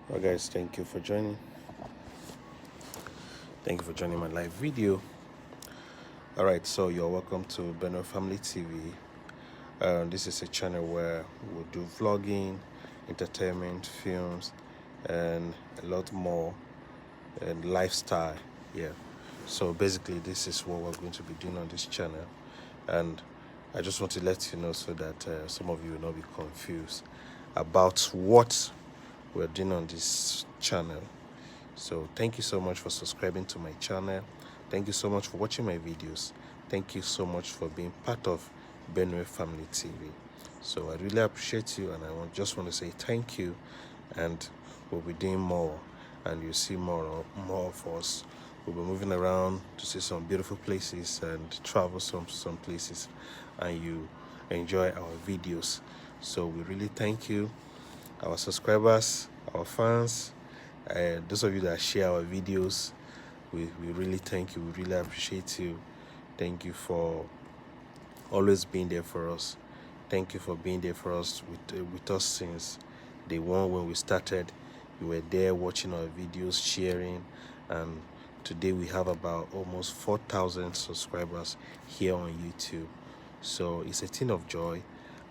Well, guys, thank you for joining. Thank you for joining my live video. All right, so you're welcome to Benno Family TV. This is a channel where we'll do vlogging, entertainment, films, and a lot more, and lifestyle. Yeah. So basically, this is what we're going to be doing on this channel, and I just want to let you know so that some of you will not be confused about what we're doing on this channel. So thank you so much for subscribing to my channel. Thank you so much for watching my videos. Thank you so much for being part of Benue Family TV. So I really appreciate you, and just want to say thank you, and we'll be doing more, and you'll see more of us. We'll be moving around to see some beautiful places and travel some places, and you enjoy our videos. So we really thank you, our subscribers, our fans, those of you that share our videos. We really thank you. We really appreciate you. Thank you for always being there for us. Thank you for being there for us with us since day one when we started. You were there watching our videos, sharing, and today we have about almost 4,000 subscribers here on YouTube. So it's a thing of joy.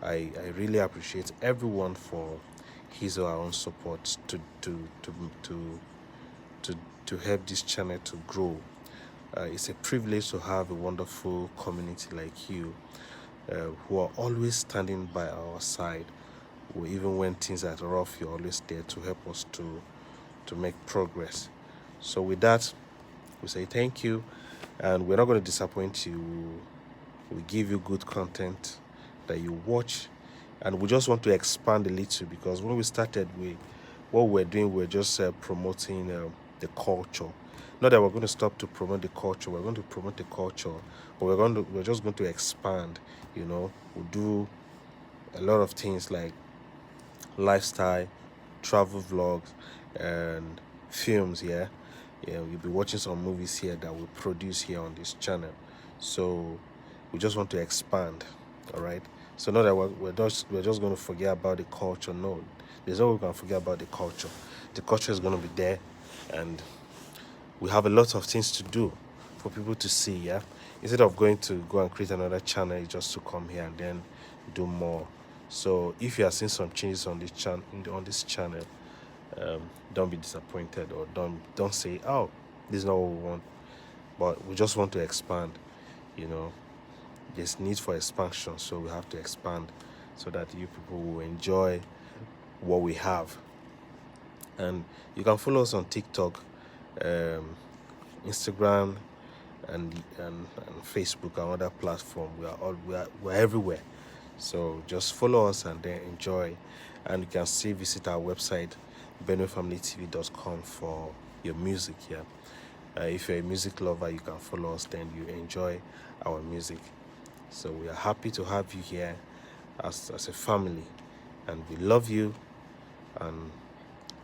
I really appreciate everyone for his or her own support to to help this channel to grow. It's a privilege to have a wonderful community like you, who are always standing by our side. Even when things are rough, you're always there to help us to make progress. So with that, we say thank you, and we're not going to disappoint you. We give you good content that you watch, and we just want to expand a little, because when we started, what we're doing, we're just promoting the culture. Not that we're going to stop to promote the culture. We're going to promote the culture, but we're just going to expand. We'll do a lot of things like lifestyle, travel vlogs, and films. Yeah, we'll be watching some movies here that we produce here on this channel. So we just want to expand. All right. So not that we're just going to forget about the culture. No, there's no way we can forget about the culture. The culture is going to be there, and we have a lot of things to do for people to see. Yeah, instead of going to go and create another channel, it's just to come here and then do more. So if you are seeing some changes on this channel, don't be disappointed, or don't say, oh, this is not what we want. But we just want to expand. you know there's need for expansion, so we have to expand so that you people will enjoy what we have. And you can follow us on TikTok, um, Instagram, and Facebook and other platforms. We're everywhere. So just follow us and then enjoy. And you can still visit our website, benwefamilytv.com, for your music. Yeah. If you're a music lover, you can follow us, then you enjoy our music. So we are happy to have you here as a family, and we love you. And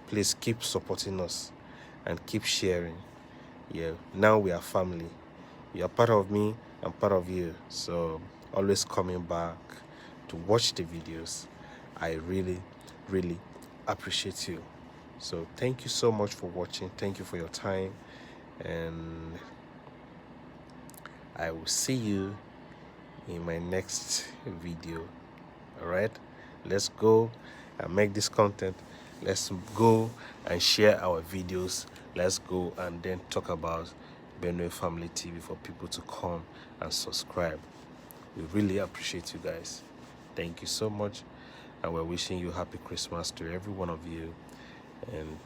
please keep supporting us and keep sharing. Yeah, now we are family. You are part of me, I'm part of you. So always coming back to watch the videos. I really, really appreciate you. So thank you so much for watching. Thank you for your time. And I will see you in my next video. All right, let's go and make this content. Let's go and share our videos. Let's go and then talk about Benue Family TV for people to come and subscribe. We really appreciate you guys. Thank you so much, and we're wishing you happy Christmas to every one of you, and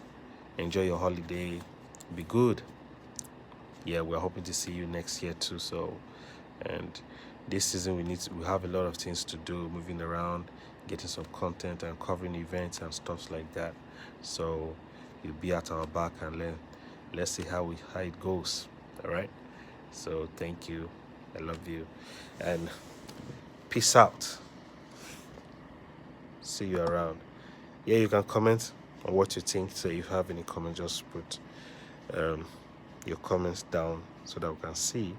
enjoy your holiday. Be good. Yeah, we're hoping to see you next year too. So, and this season we have a lot of things to do, moving around, getting some content and covering events and stuff like that. So you'll be at our back, and let's see how it goes. All right. So thank you. I love you, and peace out. See you around. Yeah, you can comment on what you think. So if you have any comments, just put your comments down so that we can see.